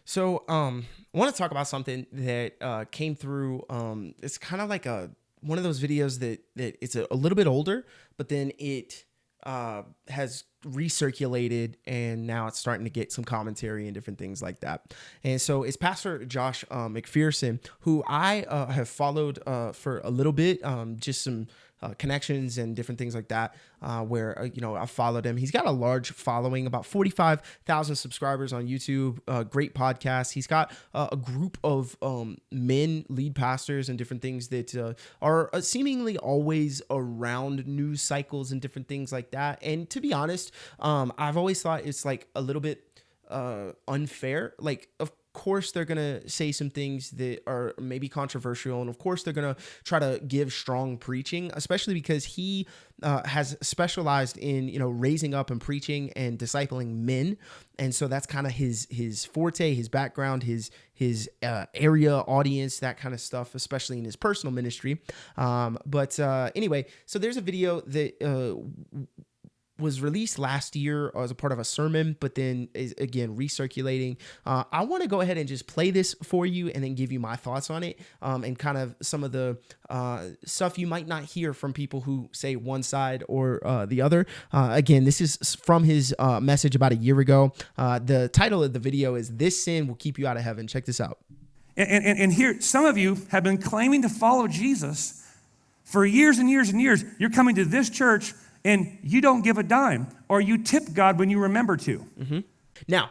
So, I want to talk about something that came through. It's kind of like one of those videos that it's a little bit older, but then it has recirculated, and now it's starting to get some commentary and different things like that. And so, it's Pastor Josh McPherson, who I have followed for a little bit, just some connections and different things like that, where I followed him. He's got a large following, about 45,000 subscribers on YouTube. Great podcast. He's got a group of men, lead pastors, and different things that are seemingly always around news cycles and different things like that. And to be honest, I've always thought it's like a little bit unfair. Like, of course they're gonna say some things that are maybe controversial, and of course they're gonna try to give strong preaching, especially because he has specialized in raising up and preaching and discipling men, and so that's kind of his forte, his background, his area audience, that kind of stuff, especially in his personal ministry. But anyway, so there's a video that was released last year as a part of a sermon, but then is again recirculating. I want to go ahead and just play this for you and then give you my thoughts on it, and kind of some of the stuff you might not hear from people who say one side or the other. Again, this is from his message about a year ago. The title of the video is "This Sin Will Keep You Out of Heaven." Check this out. And here, some of you have been claiming to follow Jesus for years and years and years. You're coming to this church and you don't give a dime, or you tip God when you remember to. Mm-hmm. Now,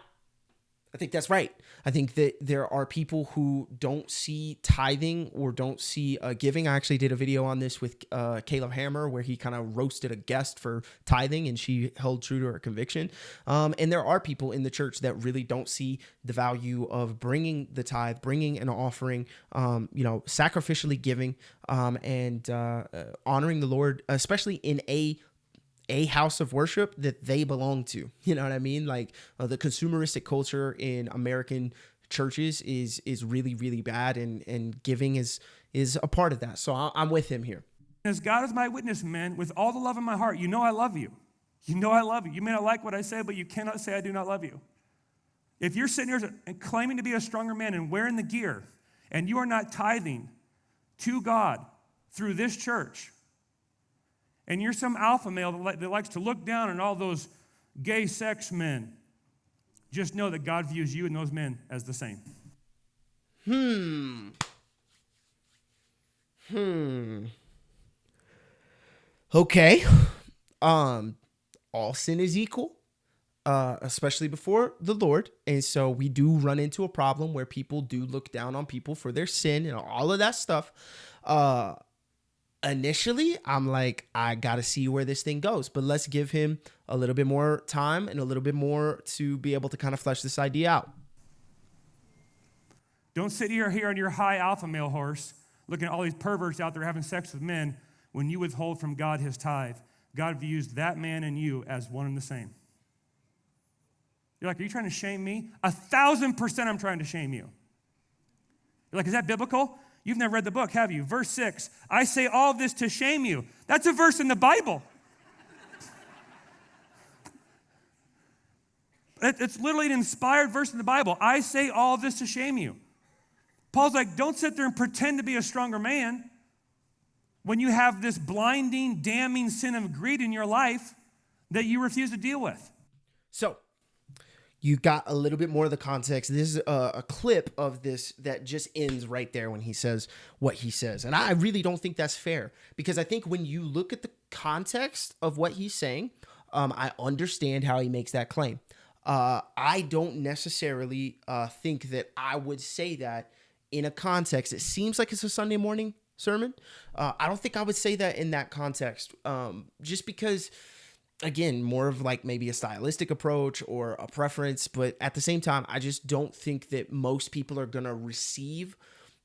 I think that's right. I think that there are people who don't see tithing or don't see giving. I actually did a video on this with Caleb Hammer, where he kind of roasted a guest for tithing, and she held true to her conviction. And there are people in the church that really don't see the value of bringing the tithe, bringing an offering, sacrificially giving, and honoring the Lord, especially in a house of worship that they belong to. You know what I mean? Like the consumeristic culture in American churches is really, really bad, and giving is a part of that. So I'm with him here. As God is my witness, man, with all the love in my heart, I love you. I love you. You may not like what I say, but you cannot say I do not love you. If you're sitting here and claiming to be a stronger man and wearing the gear, and you are not tithing to God through this church, and you're some alpha male that likes to look down on all those gay sex men, just know that God views you and those men as the same. Okay. All sin is equal, especially before the Lord. And so we do run into a problem where people do look down on people for their sin and all of that stuff. Initially, I'm like, I got to see where this thing goes, but let's give him a little bit more time and a little bit more to be able to kind of flesh this idea out. Don't sit here on your high alpha male horse looking at all these perverts out there having sex with men when you withhold from God his tithe. God views that man and you as one and the same. You're like, are you trying to shame me? 1,000% I'm trying to shame you. You're like, is that biblical? You've never read the book, have you? Verse 6, I say all this to shame you. That's a verse in the Bible. It's literally an inspired verse in the Bible. I say all this to shame you. Paul's like, don't sit there and pretend to be a stronger man when you have this blinding, damning sin of greed in your life that you refuse to deal with. So, you got a little bit more of the context. This is a clip of this that just ends right there when he says what he says. And I really don't think that's fair, because I think when you look at the context of what he's saying, I understand how he makes that claim. I don't necessarily think that I would say that in a context. It seems like it's a Sunday morning sermon. I don't think I would say that in that context, just because, again, more of like maybe a stylistic approach or a preference, but at the same time, I just don't think that most people are going to receive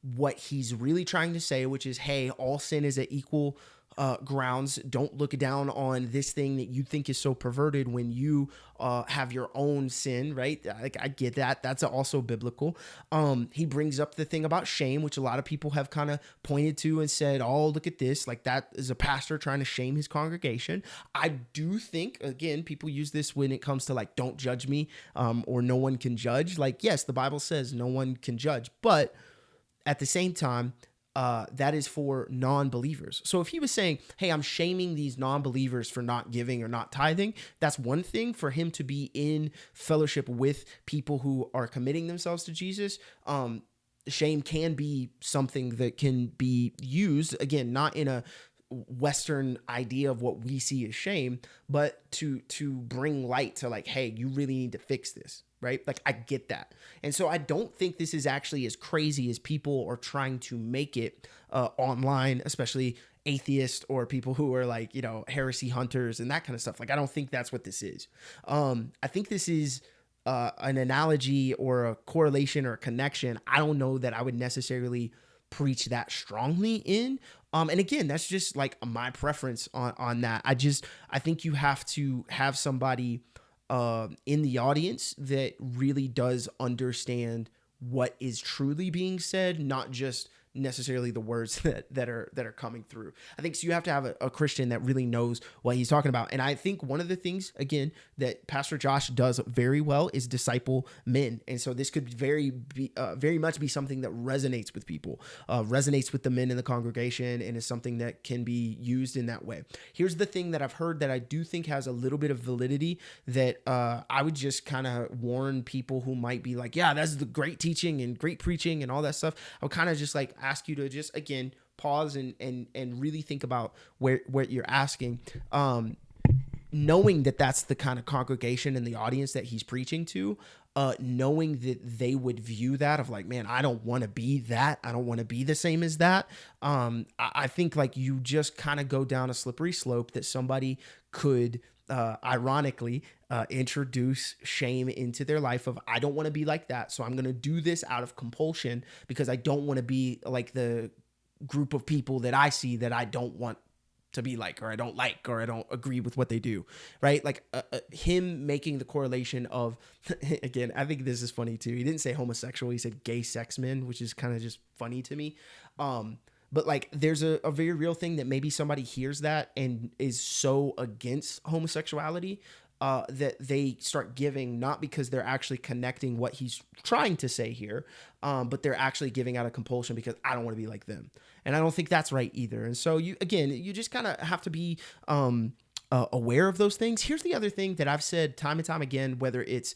what he's really trying to say, which is, hey, all sin is an equal grounds. Don't look down on this thing that you think is so perverted when you have your own sin, right? Like, I get that. That's also biblical. He brings up the thing about shame, which a lot of people have kind of pointed to and said, oh, look at this. Like, that is a pastor trying to shame his congregation. I do think, again, people use this when it comes to like, don't judge me, or no one can judge. Like, yes, the Bible says no one can judge, but at the same time, that is for non-believers. So if he was saying, hey, I'm shaming these non-believers for not giving or not tithing, that's one thing. For him to be in fellowship with people who are committing themselves to Jesus, shame can be something that can be used, again, not in a Western idea of what we see as shame, but to bring light to like, hey, you really need to fix this, right? Like, I get that. And so I don't think this is actually as crazy as people are trying to make it online, especially atheists or people who are like, you know, heresy hunters and that kind of stuff. Like, I don't think that's what this is. I think this is an analogy or a correlation or a connection. I don't know that I would necessarily preach that strongly in. And again, that's just like my preference on that. I think you have to have somebody in the audience that really does understand what is truly being said, not just necessarily the words that are coming through. I think so you have to have a Christian that really knows what he's talking about. And I think one of the things, again, that Pastor Josh does very well is disciple men. And so this could very much be something that resonates with people, resonates with the men in the congregation, and is something that can be used in that way. Here's the thing that I've heard that I do think has a little bit of validity that I would just kind of warn people who might be like, yeah, that's the great teaching and great preaching and all that stuff. I would kind of just like ask you to just, again, pause and really think about what you're asking, knowing that that's the kind of congregation and the audience that he's preaching to, knowing that they would view that of like, man, I don't want to be that. I don't want to be the same as that. I think like you just kind of go down a slippery slope that somebody could ironically introduce shame into their life of, I don't want to be like that, so I'm going to do this out of compulsion because I don't want to be like the group of people that I see that I don't want to be like, or I don't like, or I don't agree with what they do, right? Like him making the correlation of, again, I think this is funny too. He didn't say homosexual, he said gay sex men, which is kind of just funny to me. But like, there's a very real thing that maybe somebody hears that and is so against homosexuality that they start giving, not because they're actually connecting what he's trying to say here, but they're actually giving out of compulsion because I don't want to be like them. And I don't think that's right either. And so you just kind of have to be aware of those things. Here's the other thing that I've said time and time again, whether it's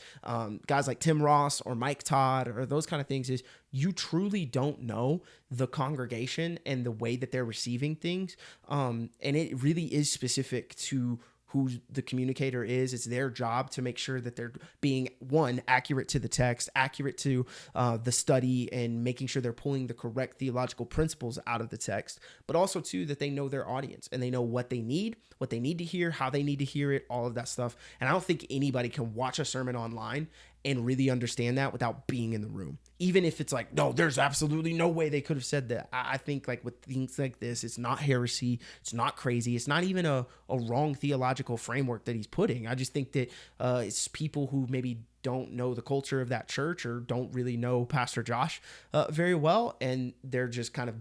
guys like Tim Ross or Mike Todd or those kind of things, is you truly don't know the congregation and the way that they're receiving things. And it really is specific to who the communicator is. It's their job to make sure that they're being, one, accurate to the text, accurate to the study, and making sure they're pulling the correct theological principles out of the text, but also, too, that they know their audience and they know what they need to hear, how they need to hear it, all of that stuff. And I don't think anybody can watch a sermon online and really understand that without being in the room. Even if it's like, no, there's absolutely no way they could have said that. I think like with things like this, it's not heresy. It's not crazy. It's not even a wrong theological framework that he's putting. I just think that it's people who maybe don't know the culture of that church or don't really know Pastor Josh very well. And they're just kind of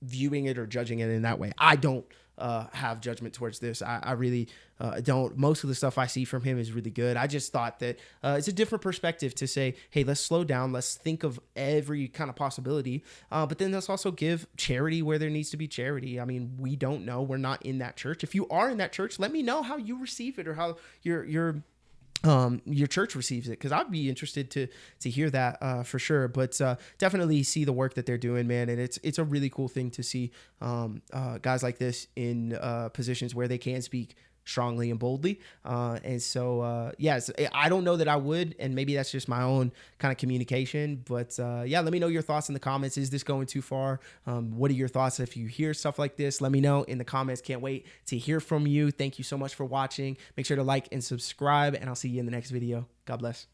viewing it or judging it in that way. I don't have judgment towards this. I really don't. Most of the stuff I see from him is really good. I just thought that it's a different perspective to say, hey, let's slow down. Let's think of every kind of possibility. But then let's also give charity where there needs to be charity. I mean, we don't know. We're not in that church. If you are in that church, let me know how you receive it or how your church receives it, because I'd be interested to hear that for sure. But definitely see the work that they're doing, man, and it's a really cool thing to see guys like this in positions where they can speak strongly and boldly. And so, yes, I don't know that I would, and maybe that's just my own kind of communication, but yeah, let me know your thoughts in the comments. Is this going too far? What are your thoughts if you hear stuff like this? Let me know in the comments. Can't wait to hear from you. Thank you so much for watching. Make sure to like and subscribe, and I'll see you in the next video. God bless.